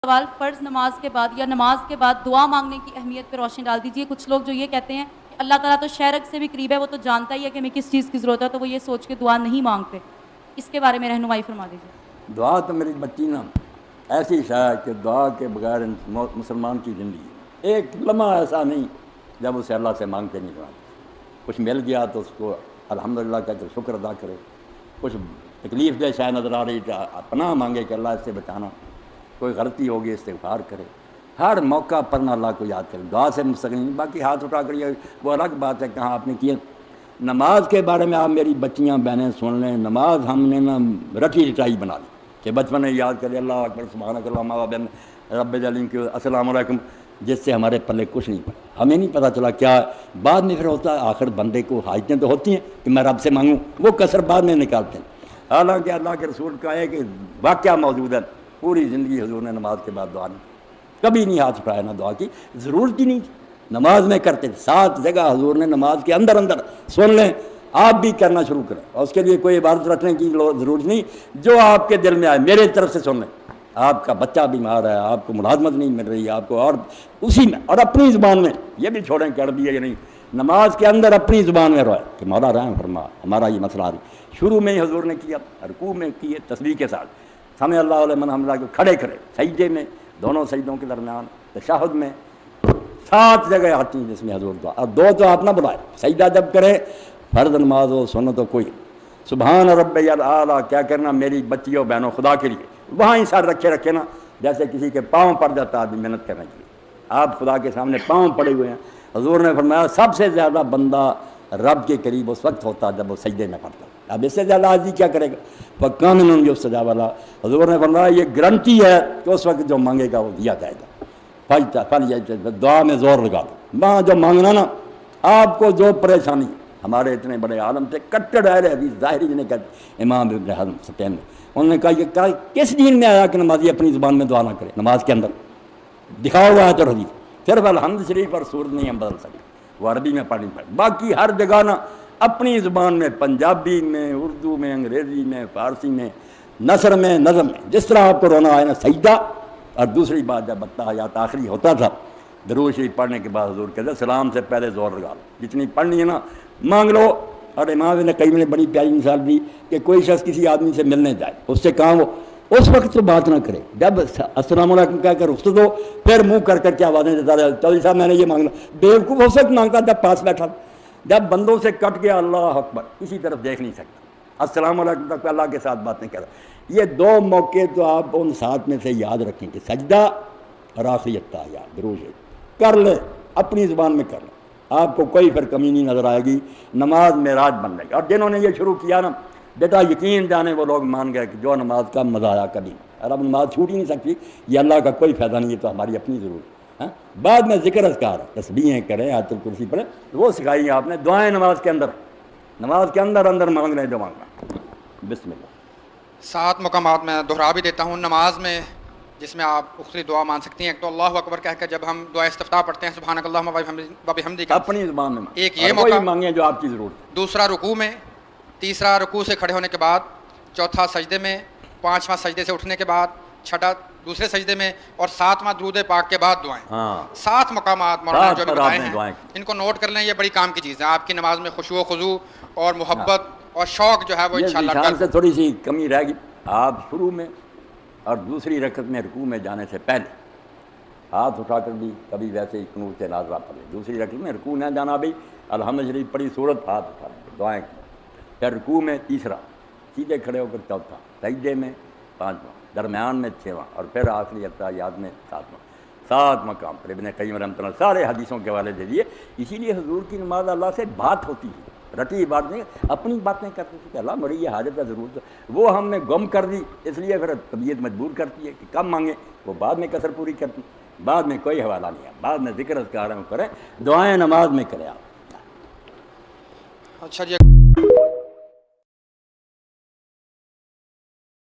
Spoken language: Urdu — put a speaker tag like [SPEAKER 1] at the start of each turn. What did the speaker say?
[SPEAKER 1] سوال فرض نماز کے بعد یا نماز کے بعد دعا مانگنے کی اہمیت پہ روشنی ڈال دیجیے. کچھ لوگ جو یہ کہتے ہیں کہ اللہ تعالیٰ تو شرک سے بھی قریب ہے, وہ تو جانتا ہی ہے کہ ہمیں کس چیز کی ضرورت ہے, تو وہ یہ سوچ کے دعا نہیں مانگتے. اس کے بارے میں رہنمائی فرما دیجیے.
[SPEAKER 2] دعا تو میری بچی نا ایسی شاید کہ دعا کے بغیر مسلمان کی زندگی ایک لمحہ ایسا نہیں جب اسے اللہ سے مانگتے نہیں رہا. کچھ مل گیا تو اس کو الحمدللہ کہہ کر شکر ادا کرے. کچھ تکلیف دہ شاید نظر آ رہی تو پناہ مانگے کہ اللہ اس سے بچانا. کوئی غلطی ہوگی استغفار کرے. ہر موقع پر نہ اللہ کو یاد کرے, دعا سے مستقیم. باقی ہاتھ اٹھا کر یہ وہ الگ بات ہے کہاں آپ نے کیا. نماز کے بارے میں آپ میری بچیاں بہنیں سن لیں, نماز ہم نے نا رٹی رٹائی بنا لی کہ بچپن میں یاد کرے اللہ اکبر سبحانک اللہم وبحمدک رب العالمین کے السلام علیکم, جس سے ہمارے پلے کچھ نہیں پڑا. ہمیں نہیں پتہ چلا کیا بعد میں پھر ہوتا ہے. آخر بندے کو حاجتیں تو ہوتی ہیں کہ میں رب سے مانگوں, وہ کثر بعد میں نکالتے ہیں. حالانکہ اللہ کے رسول کا ہے کہ واقعہ موجود ہے, پوری زندگی حضور نے نماز کے بعد دعا نہیں, کبھی نہیں ہاتھ اٹھایا نہ دعا کی, ضرورت ہی نہیں تھی. نماز میں کرتے تھے 7 جگہ حضور نے نماز کے اندر سن لیں, آپ بھی کرنا شروع کریں. اور اس کے لیے کوئی عبادت رکھنے کی ضرورت نہیں, جو آپ کے دل میں آئے میرے طرف سے سن لیں. آپ کا بچہ بیمار ہے, آپ کو ملازمت نہیں مل رہی, آپ کو اور اسی میں اور اپنی زبان میں, یہ بھی چھوڑیں کہ عربی ہے یا نہیں, نماز کے اندر اپنی زبان میں روئے کہ مولا رحم فرما, ہمارا یہ مسئلہ آ رہی. شروع میں ہی حضور نے کیا, رکوع میں کیے تسبیح کے ساتھ, سمع اللہ لمن حمدہ کو کھڑے کھڑے, سجدے میں, دونوں سجدوں کے درمیان, تشہد میں 7 جگہ آتی ہیں جس میں حضور دعا. اور 2 تو آپ نہ بلائے, سجدہ جب کرے فرض نماز ہو سنت ہو کوئی, سبحان ربی الاعلیٰ کیا کرنا میری بچیوں بہنوں خدا کے لیے, وہاں ہی سر رکھے نا, جیسے کسی کے پاؤں پڑ جاتا آدمی محنت کرنے کے لیے. آپ خدا کے سامنے پاؤں پڑے ہوئے ہیں. حضور نے فرمایا سب سے زیادہ بندہ رب کے قریب اس وقت ہوتا جب وہ سجدے میں پڑتا. اب اس سے زیادہ عاجزی کیا کرے گا. فَقَامِنٌ يُسْتَجَابَ لَهُ, حضور نے فرمایا یہ گارنٹی ہے کہ اس وقت جو مانگے گا وہ دیا جائے گا. دعا میں زور لگا دو, وہاں جو مانگنا نا, آپ کو جو پریشانی. ہمارے اتنے بڑے عالم تھے کٹڑ اہل حدیث ظاہری جنہیں کہتے امام ابن حزم سفین نے, انہوں نے کہا یہ کس دین میں آیا کہ نمازی اپنی زبان میں دعا نہ کرے. نماز کے اندر دکھاؤ ہوا ہے تو حدیث, صرف الحمد شریف اور سورت نہیں ہم بدل سکتے, وہ عربی میں پڑھنی پڑے. باقی ہر جگہ نا اپنی زبان میں, پنجابی میں, اردو میں, انگریزی میں, فارسی میں, نثر میں, نظم میں, جس طرح آپ کو رونا آئے نا سجدہ. اور دوسری بات جب التحیات آخری ہوتا تھا درود شریف پڑھنے کے بعد حضور کہتے سلام سے پہلے زور لگا لو, جتنی پڑھنی ہے نا مانگ لو. اور امام ابن قیم نے بڑی پیاری مثال دی کہ کوئی شخص کسی آدمی سے ملنے جائے, اس سے کہاں وہ اس وقت تو بات نہ کرے, جب السلام علیکم کہہ کر رخصت ہو پھر منہ کر کر کے آوازیں دیتا رہے چودھری صاحب میں نے یہ مانگنا. بیوقوف ہو سکتا مانگتا جب پاس بیٹھا, جب بندوں سے کٹ گیا اللہ اکبر کسی طرف دیکھ نہیں سکتا, السلام علیکم تک اللہ کے ساتھ بات نہیں کر رہا. یہ 2 موقع تو آپ ان 7 میں سے یاد رکھیں کہ سجدہ اور آخری التحیات درود کر لیں, اپنی زبان میں کر لیں, آپ کو کوئی پھر کمی نہیں نظر آئے گی. نماز معراج بن جائے گی. اور جنہوں نے یہ شروع کیا نا بیٹا یقین جانے وہ لوگ مان گئے کہ جو نماز کا مزہ آیا کبھی, اور اب نماز چھوٹ ہی نہیں سکتی, یہ اللہ کا کوئی فائدہ نہیں ہے, تو ہماری اپنی ضرورت ہے. بعد میں ذکر اذکار تسبیحیں کریں, آیت الکرسی پڑھیں, وہ سکھائی آپ نے. دعائیں نماز کے اندر مانگ رہے ہیں جو مانگنا. بسم اللہ.
[SPEAKER 3] 7 مقامات میں دہرا بھی دیتا ہوں نماز میں جس میں آپ مختلف دعا مان سکتی ہیں. ایک تو اللہ اکبر کہہ کر جب ہم دعا استفتاح پڑھتے ہیں سبحانک اللہم وبحمدک
[SPEAKER 2] اپنی زبان میں
[SPEAKER 3] ایک یہ موقع
[SPEAKER 2] مانگیں جو آپ کی ضرورت.
[SPEAKER 3] دوسرا رکوع میں, تیسرا رکوع سے کھڑے ہونے کے بعد, چوتھا سجدے میں, 5واں سجدے سے اٹھنے کے بعد, 6ٹھا دوسرے سجدے میں, اور 7واں درود پاک کے بعد دعائیں. 7 مقامات مولانا جو بھی بتائے ہیں ان کو نوٹ کر لیں, یہ بڑی کام کی چیز ہے. آپ کی نماز میں خشوع و خضوع اور محبت اور شوق جو ہے وہ انشاءاللہ
[SPEAKER 2] سے تھوڑی سی کمی رہے گی. آپ شروع میں اور دوسری رکعت میں رکوع میں جانے سے پہلے ہاتھ اٹھا کر بھی کبھی ویسے ہی قنوت نازلہ پڑھیں. دوسری رکعت میں رکوع نہ جانا بھی, الحمد شریف پڑھی سورت ہاتھ اٹھا لیں, دعائیں پھر رکوع میں تیسرا, سیدھے کھڑے ہو کر چوتھا, سجدے میں 5واں, درمیان میں 6واں, اور پھر آخری التحیات میں 7واں. 7 مقام پر ابن قیم رحمۃ اللہ سارے حدیثوں کے حوالے دے دیے. اسی لیے حضور کی نماز اللہ سے بات ہوتی ہے, رٹی بات نہیں, اپنی باتیں کرتے تھے کہ اللہ میری یہ حاجت ہے ضرورت ہے, وہ ہم نے گم کر دی, اس لیے پھر طبیعت مجبور کرتی ہے کہ کم مانگیں, وہ بعد میں کثر پوری کرتی. بعد میں کوئی حوالہ نہیں ہے, بعد میں ذکر اذکار کریں, دعائیں نماز میں کریں آپ.
[SPEAKER 3] اچھا جی.